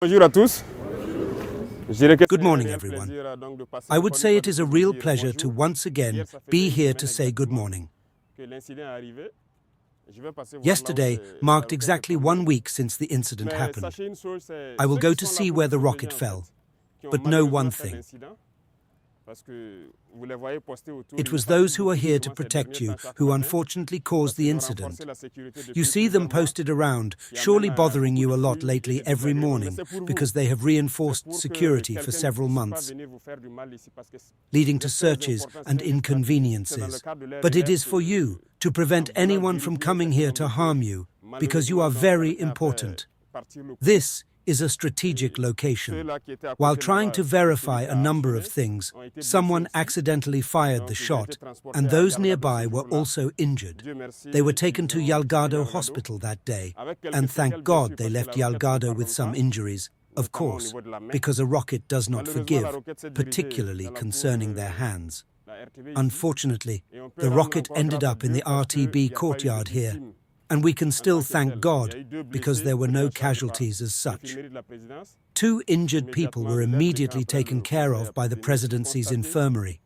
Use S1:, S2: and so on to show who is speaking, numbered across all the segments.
S1: Bonjour à tous.
S2: Good morning, everyone. I would say it is a real pleasure to once again be here to say good morning. Yesterday marked exactly 1 week since the incident happened. I will go to see where the rocket fell, but know one thing. It was those who are here to protect you who unfortunately caused the incident. You see them posted around, surely bothering you a lot lately every morning because they have reinforced security for several months, leading to searches and inconveniences. But it is for you, to prevent anyone from coming here to harm you, because you are very important. This is a strategic location. While trying to verify a number of things, someone accidentally fired the shot, and those nearby were also injured. They were taken to Yalgado Hospital that day, and thank God they left Yalgado with some injuries, of course, because a rocket does not forgive, particularly concerning their hands. Unfortunately, the rocket ended up in the RTB courtyard here, and we can still thank God because there were no casualties as such. 2 injured people were immediately taken care of by the presidency's infirmary.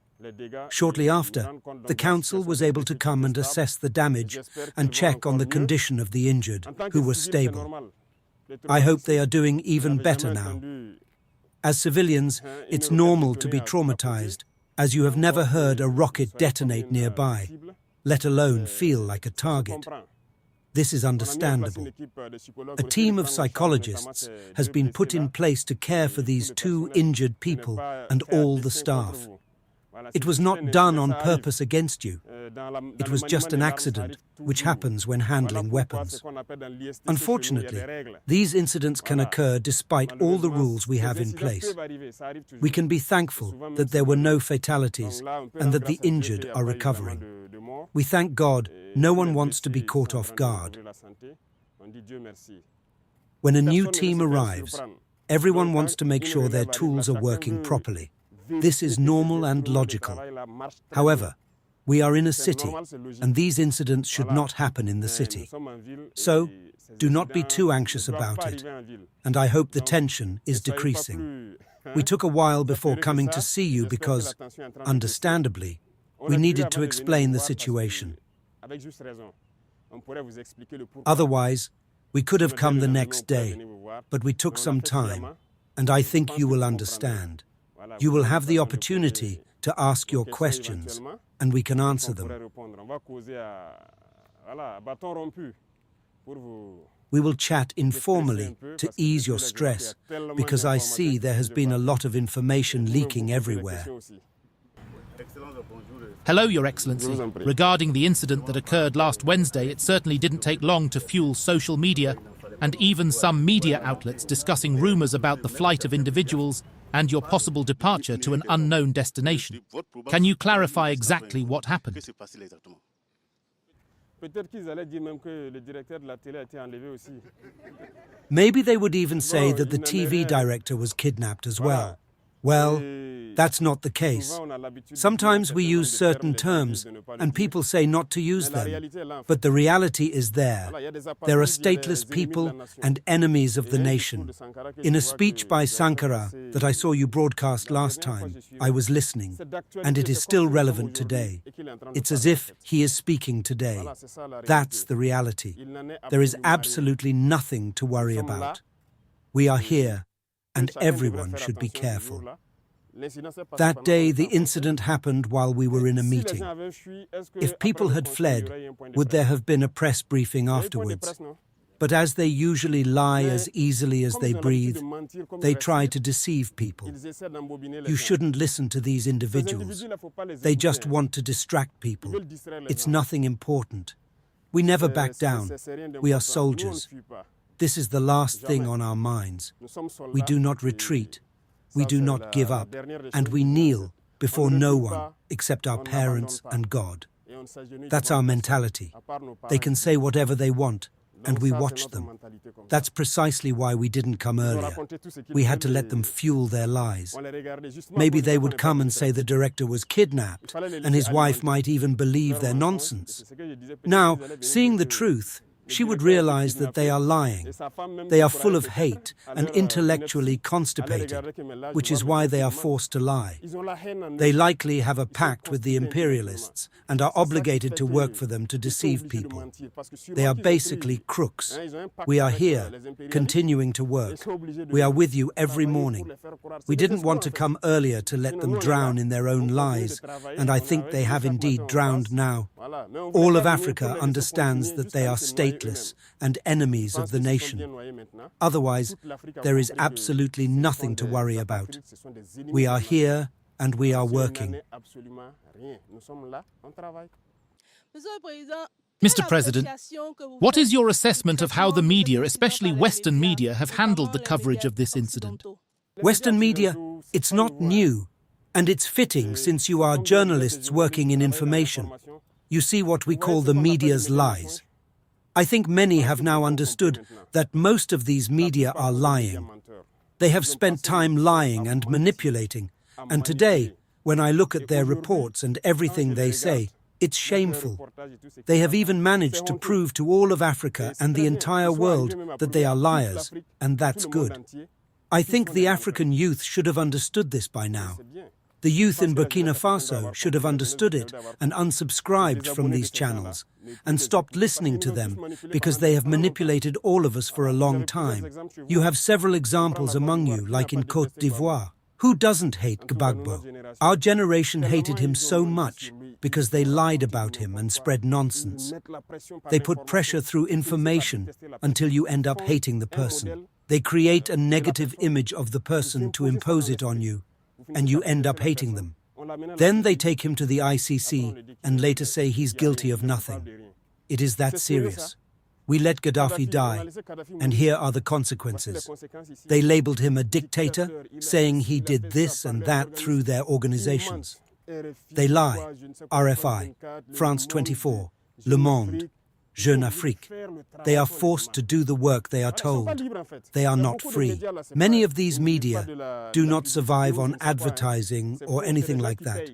S2: Shortly after, the council was able to come and assess the damage and check on the condition of the injured, who were stable. I hope they are doing even better now. As civilians, it's normal to be traumatized, as you have never heard a rocket detonate nearby, let alone feel like a target. This is understandable. A team of psychologists has been put in place to care for these 2 injured people and all the staff. It was not done on purpose against you. It was just an accident, which happens when handling weapons. Unfortunately, these incidents can occur despite all the rules we have in place. We can be thankful that there were no fatalities and that the injured are recovering. We thank God no one wants to be caught off guard. When a new team arrives, everyone wants to make sure their tools are working properly. This is normal and logical. However, we are in a city, and these incidents should not happen in the city. So, do not be too anxious about it, and I hope the tension is decreasing. We took a while before coming to see you because, understandably, we needed to explain the situation. Otherwise, we could have come the next day, but we took some time, and I think you will understand. You will have the opportunity to ask your questions, and we can answer them. We will chat informally to ease your stress, because I see there has been a lot of information leaking everywhere.
S3: Hello, Your Excellency. Regarding the incident that occurred last Wednesday, it certainly didn't take long to fuel social media and even some media outlets discussing rumours about the flight of individuals and your possible departure to an unknown destination. Can you clarify exactly what happened?
S2: Maybe they would even say that the TV director was kidnapped as well. Well, that's not the case. Sometimes we use certain terms, and people say not to use them. But the reality is there. There are stateless people and enemies of the nation. In a speech by Sankara that I saw you broadcast last time, I was listening, and it is still relevant today. It's as if he is speaking today. That's the reality. There is absolutely nothing to worry about. We are here, and everyone should be careful. That day, the incident happened while we were in a meeting. If people had fled, would there have been a press briefing afterwards? But as they usually lie as easily as they breathe, they try to deceive people. You shouldn't listen to these individuals. They just want to distract people. It's nothing important. We never back down. We are soldiers. This is the last thing on our minds. We do not retreat. We do not give up. And we kneel before no one except our parents and God. That's our mentality. They can say whatever they want, and we watch them. That's precisely why we didn't come earlier. We had to let them fuel their lies. Maybe they would come and say the director was kidnapped, and his wife might even believe their nonsense. Now, seeing the truth, she would realize that they are lying. They are full of hate and intellectually constipated, which is why they are forced to lie. They likely have a pact with the imperialists and are obligated to work for them to deceive people. They are basically crooks. We are here, continuing to work. We are with you every morning. We didn't want to come earlier to let them drown in their own lies, and I think they have indeed drowned now. All of Africa understands that they are stateless and enemies of the nation. Otherwise, there is absolutely nothing to worry about. We are here and we are working.
S3: Mr. President, what is your assessment of how the media, especially Western media, have handled the coverage of this incident?
S2: Western media, it's not new, and it's fitting since you are journalists working in information. You see what we call the media's lies. I think many have now understood that most of these media are lying. They have spent time lying and manipulating, and today, when I look at their reports and everything they say, it's shameful. They have even managed to prove to all of Africa and the entire world that they are liars, and that's good. I think the African youth should have understood this by now. The youth in Burkina Faso should have understood it and unsubscribed from these channels and stopped listening to them because they have manipulated all of us for a long time. You have several examples among you, like in Côte d'Ivoire. Who doesn't hate Gbagbo? Our generation hated him so much because they lied about him and spread nonsense. They put pressure through information until you end up hating the person. They create a negative image of the person to impose it on you, and you end up hating them. Then they take him to the ICC and later say he's guilty of nothing. It is that serious. We let Gaddafi die, and here are the consequences. They labeled him a dictator, saying he did this and that through their organizations. They lie. RFI, France 24, Le Monde, Jeune Afrique. They are forced to do the work they are told. They are not free. Many of these media do not survive on advertising or anything like that.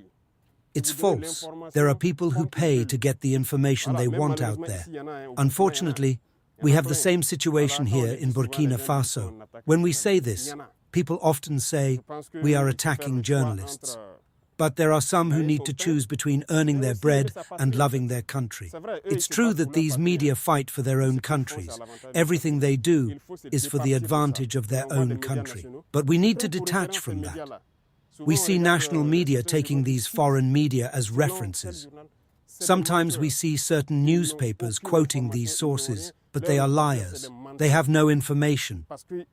S2: It's false. There are people who pay to get the information they want out there. Unfortunately, we have the same situation here in Burkina Faso. When we say this, people often say we are attacking journalists. But there are some who need to choose between earning their bread and loving their country. It's true that these media fight for their own countries. Everything they do is for the advantage of their own country. But we need to detach from that. We see national media taking these foreign media as references. Sometimes we see certain newspapers quoting these sources, but they are liars. They have no information.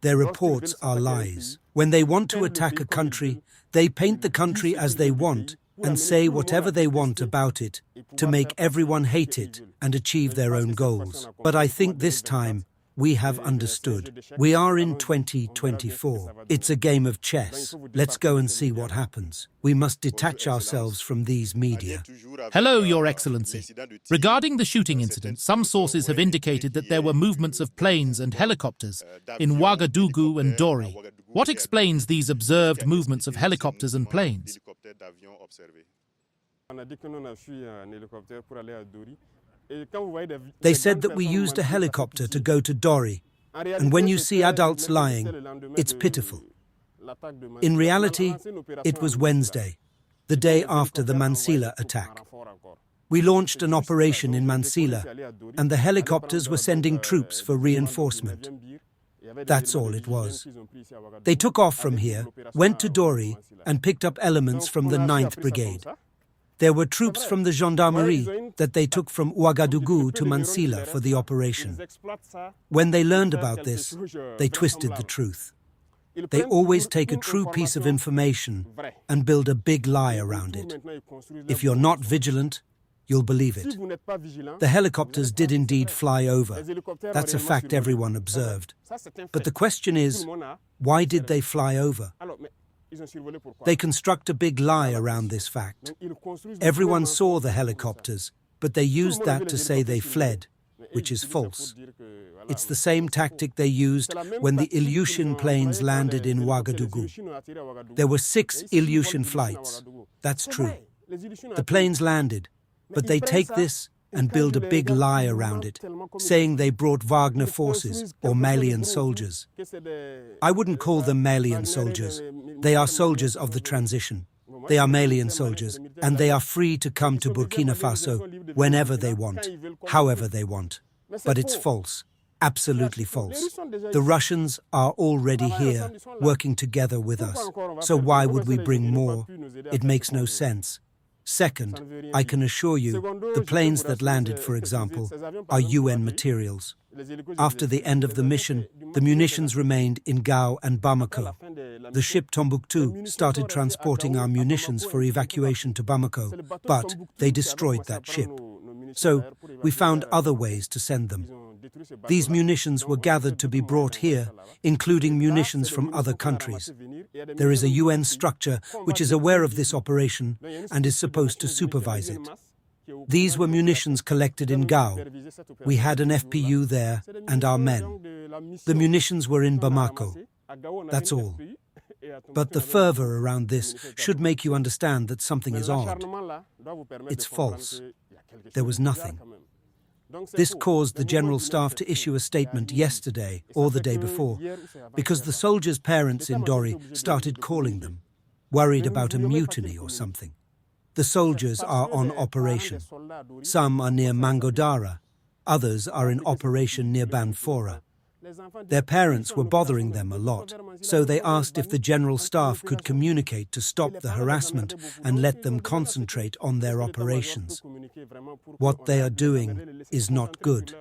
S2: Their reports are lies. When they want to attack a country, they paint the country as they want and say whatever they want about it to make everyone hate it and achieve their own goals. But I think this time, we have understood. We are in 2024. It's a game of chess. Let's go and see what happens. We must detach ourselves from these media.
S3: Hello, Your Excellency. Regarding the shooting incident, some sources have indicated that there were movements of planes and helicopters in Ouagadougou and Dori. What explains these observed movements of helicopters and planes?
S2: They said that we used a helicopter to go to Dori, and when you see adults lying, it's pitiful. In reality, it was Wednesday, the day after the Mansilla attack. We launched an operation in Mansilla, and the helicopters were sending troops for reinforcement. That's all it was. They took off from here, went to Dori, and picked up elements from the 9th Brigade. There were troops from the gendarmerie that they took from Ouagadougou to Mansilla for the operation. When they learned about this, they twisted the truth. They always take a true piece of information and build a big lie around it. If you're not vigilant, you'll believe it. The helicopters did indeed fly over. That's a fact everyone observed. But the question is, why did they fly over? They construct a big lie around this fact. Everyone saw the helicopters, but they used that to say they fled, which is false. It's the same tactic they used when the Ilyushin planes landed in Ouagadougou. There were 6 Ilyushin flights. That's true. The planes landed, but they take this and build a big lie around it, saying they brought Wagner forces or Malian soldiers. I wouldn't call them Malian soldiers. They are soldiers of the transition. They are Malian soldiers, and they are free to come to Burkina Faso whenever they want, however they want. But it's false. Absolutely false. The Russians are already here, working together with us. So why would we bring more? It makes no sense. Second, I can assure you, the planes that landed, for example, are UN materials. After the end of the mission, the munitions remained in Gao and Bamako. The ship Tombouctou started transporting our munitions for evacuation to Bamako, but they destroyed that ship. So we found other ways to send them. These munitions were gathered to be brought here, including munitions from other countries. There is a UN structure which is aware of this operation and is supposed to supervise it. These were munitions collected in Gao. We had an FPU there and our men. The munitions were in Bamako. That's all. But the fervor around this should make you understand that something is odd. It's false. There was nothing. This caused the General Staff to issue a statement yesterday or the day before, because the soldiers' parents in Dori started calling them, worried about a mutiny or something. The soldiers are on operation. Some are near Mangodara, others are in operation near Banfora. Their parents were bothering them a lot, so they asked if the General Staff could communicate to stop the harassment and let them concentrate on their operations. What they are doing is not good.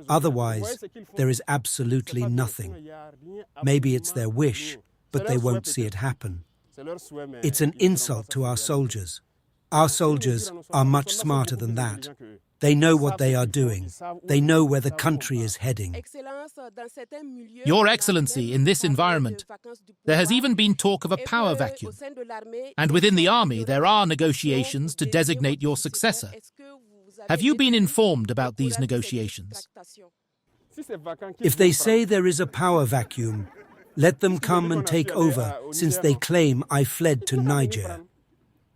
S2: Otherwise, there is absolutely nothing. Maybe it's their wish, but they won't see it happen. It's an insult to our soldiers. Our soldiers are much smarter than that. They know what they are doing. They know where the country is heading.
S3: Your Excellency, in this environment, there has even been talk of a power vacuum. And within the army, there are negotiations to designate your successor. Have you been informed about these negotiations?
S2: If they say there is a power vacuum, let them come and take over, since they claim I fled to Niger.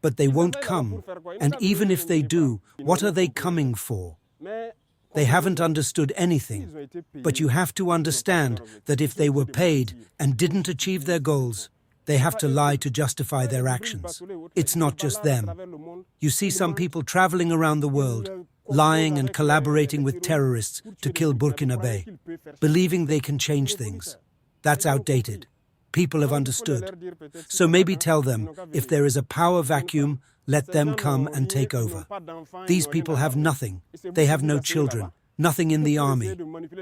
S2: But they won't come, and even if they do, what are they coming for? They haven't understood anything, but you have to understand that if they were paid and didn't achieve their goals, they have to lie to justify their actions. It's not just them. You see some people traveling around the world, lying and collaborating with terrorists to kill Burkinabe, believing they can change things. That's outdated. People have understood. So maybe tell them, if there is a power vacuum, let them come and take over. These people have nothing. They have no children, nothing in the army.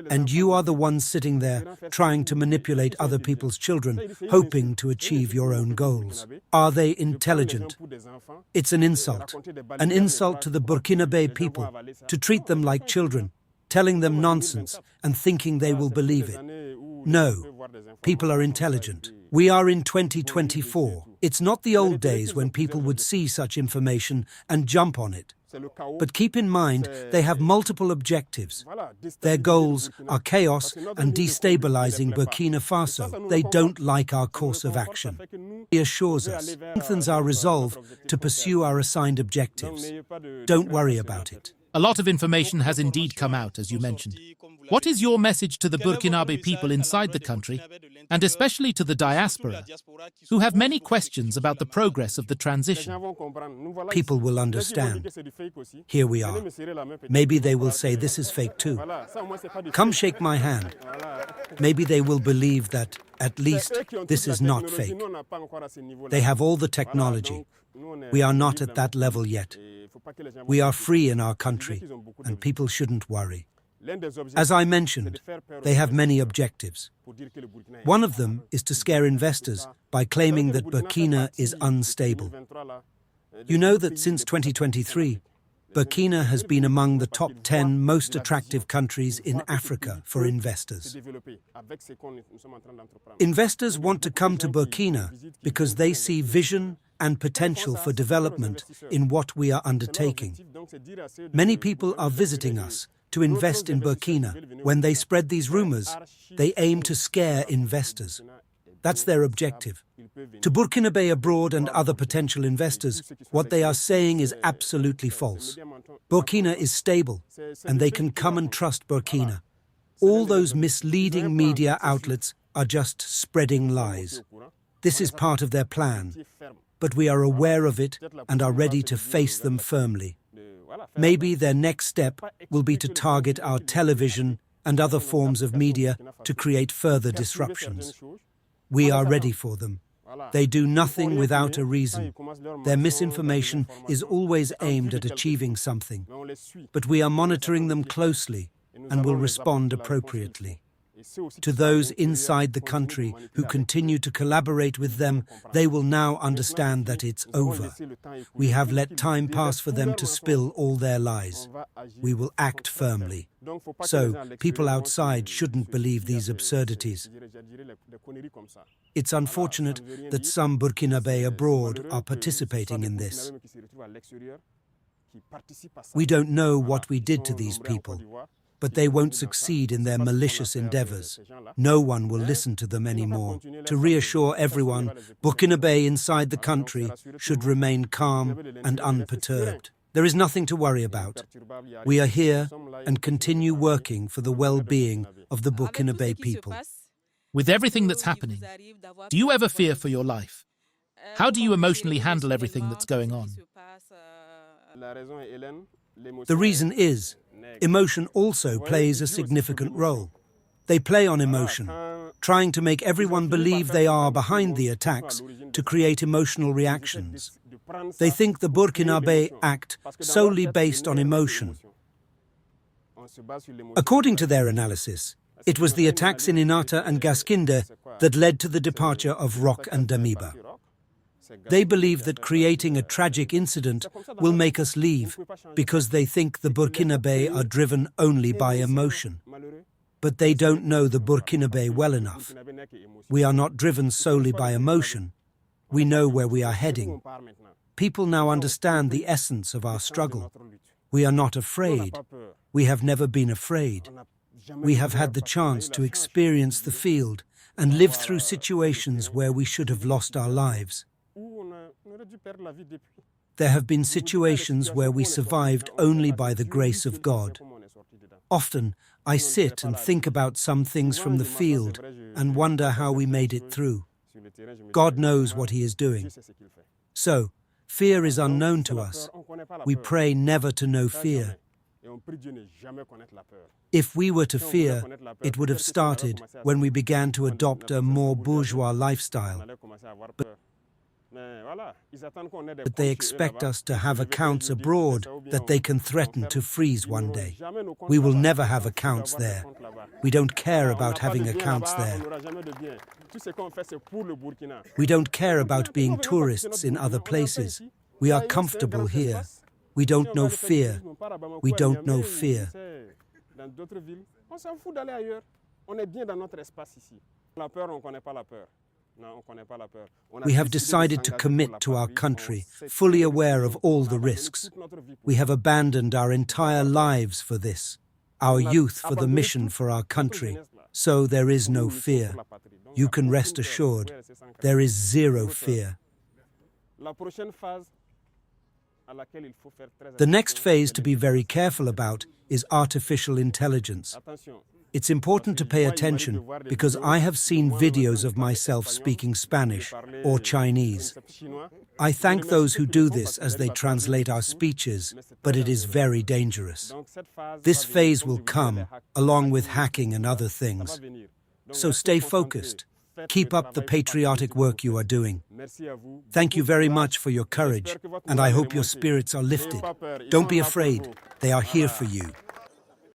S2: And you are the ones sitting there trying to manipulate other people's children, hoping to achieve your own goals. Are they intelligent? It's an insult to the Burkinabe people, to treat them like children, telling them nonsense and thinking they will believe it. No, people are intelligent. We are in 2024. It's not the old days when people would see such information and jump on it. But keep in mind, they have multiple objectives. Their goals are chaos and destabilizing Burkina Faso. They don't like our course of action. He assures us, strengthens our resolve to pursue our assigned objectives. Don't worry about it.
S3: A lot of information has indeed come out, as you mentioned. What is your message to the Burkinabe people inside the country, and especially to the diaspora, who have many questions about the progress of the transition?
S2: People will understand. Here we are. Maybe they will say this is fake too. Come shake my hand. Maybe they will believe that, at least, this is not fake. They have all the technology. We are not at that level yet. We are free in our country, and people shouldn't worry. As I mentioned, they have many objectives. One of them is to scare investors by claiming that Burkina is unstable. You know that since 2023, Burkina has been among the top 10 most attractive countries in Africa for investors. Investors want to come to Burkina because they see vision and potential for development in what we are undertaking. Many people are visiting us to invest in Burkina. When they spread these rumors, they aim to scare investors. That's their objective. To Burkinabe abroad and other potential investors, what they are saying is absolutely false. Burkina is stable, and they can come and trust Burkina. All those misleading media outlets are just spreading lies. This is part of their plan, but we are aware of it and are ready to face them firmly. Maybe their next step will be to target our television and other forms of media to create further disruptions. We are ready for them. They do nothing without a reason. Their misinformation is always aimed at achieving something. But we are monitoring them closely and will respond appropriately. To those inside the country who continue to collaborate with them, they will now understand that it's over. We have let time pass for them to spill all their lies. We will act firmly. So, people outside shouldn't believe these absurdities. It's unfortunate that some Burkinabe abroad are participating in this. We don't know what we did to these people, but they won't succeed in their malicious endeavors. No one will listen to them anymore. To reassure everyone, Burkinabe inside the country should remain calm and unperturbed. There is nothing to worry about. We are here and continue working for the well-being of the Burkinabe people.
S3: With everything that's happening, do you ever fear for your life? How do you emotionally handle everything that's going on?
S2: The reason is, emotion also plays a significant role. They play on emotion, trying to make everyone believe they are behind the attacks to create emotional reactions. They think the Burkinabe act solely based on emotion. According to their analysis, it was the attacks in Inata and Gaskinde that led to the departure of Roch and Damiba. They believe that creating a tragic incident will make us leave because they think the Burkinabe are driven only by emotion. But they don't know the Burkinabe well enough. We are not driven solely by emotion. We know where we are heading. People now understand the essence of our struggle. We are not afraid. We have never been afraid. We have had the chance to experience the field and live through situations where we should have lost our lives. There have been situations where we survived only by the grace of God. Often, I sit and think about some things from the field and wonder how we made it through. God knows what He is doing. So, fear is unknown to us. We pray never to know fear. If we were to fear, it would have started when we began to adopt a more bourgeois lifestyle. But they expect us to have accounts abroad that they can threaten to freeze one day. We will never have accounts there. We don't care about having accounts there. We don't care about being tourists in other places. We are comfortable here. We don't know fear. We don't know fear. We have decided to commit to our country, fully aware of all the risks. We have abandoned our entire lives for this, our youth for the mission for our country. So there is no fear. You can rest assured, there is zero fear. The next phase to be very careful about is artificial intelligence. It's important to pay attention because I have seen videos of myself speaking Spanish or Chinese. I thank those who do this as they translate our speeches, but it is very dangerous. This phase will come, along with hacking and other things. So stay focused. Keep up the patriotic work you are doing. Thank you very much for your courage, and I hope your spirits are lifted. Don't be afraid. They are here for you.